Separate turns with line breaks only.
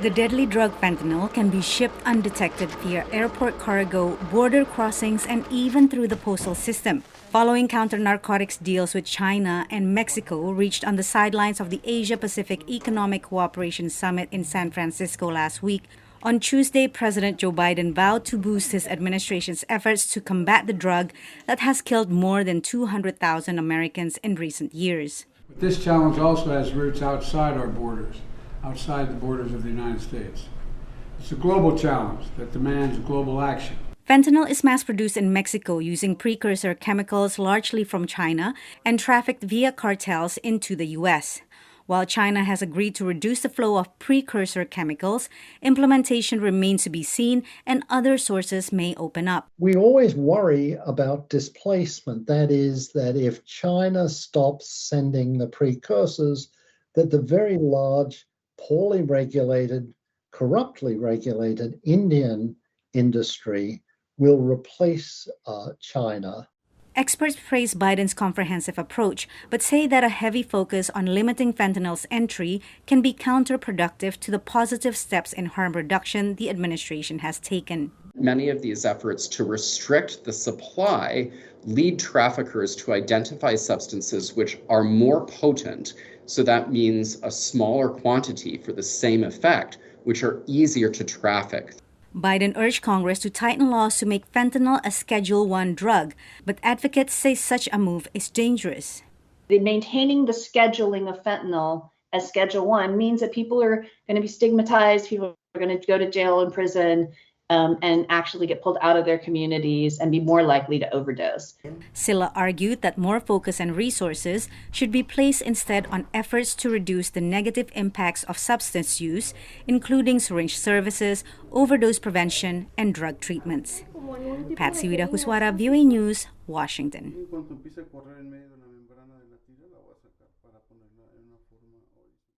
The deadly drug fentanyl can be shipped undetected via airport cargo, border crossings, and even through the postal system. Following counter-narcotics deals with China and Mexico reached on the sidelines of the Asia-Pacific Economic Cooperation Summit in San Francisco last week, on Tuesday, President Joe Biden vowed to boost his administration's efforts to combat the drug that has killed more than 200,000 Americans in recent years.
But this challenge also has roots outside our borders, outside the borders of the United States. It's a global challenge that demands global action.
Fentanyl is mass-produced in Mexico using precursor chemicals largely from China and trafficked via cartels into the U.S. While China has agreed to reduce the flow of precursor chemicals, implementation remains to be seen and other sources may open up.
We always worry about displacement. That is, that if China stops sending the precursors, that the very large, poorly regulated, corruptly regulated Indian industry will replace China.
Experts praise Biden's comprehensive approach, but say that a heavy focus on limiting fentanyl's entry can be counterproductive to the positive steps in harm reduction the administration has taken.
Many of these efforts to restrict the supply lead traffickers to identify substances which are more potent, so that means a smaller quantity for the same effect, which are easier to traffic.
Biden urged Congress to tighten laws to make fentanyl a Schedule I drug, but advocates say such a move is dangerous.
Maintaining the scheduling of fentanyl as Schedule I means that people are going to be stigmatized, people are going to go to jail and prison, and actually get pulled out of their communities and be more likely to overdose.
Silla argued that more focus and resources should be placed instead on efforts to reduce the negative impacts of substance use, including syringe services, overdose prevention, and drug treatments. Patsy Vidahuswara, VOANews, Washington.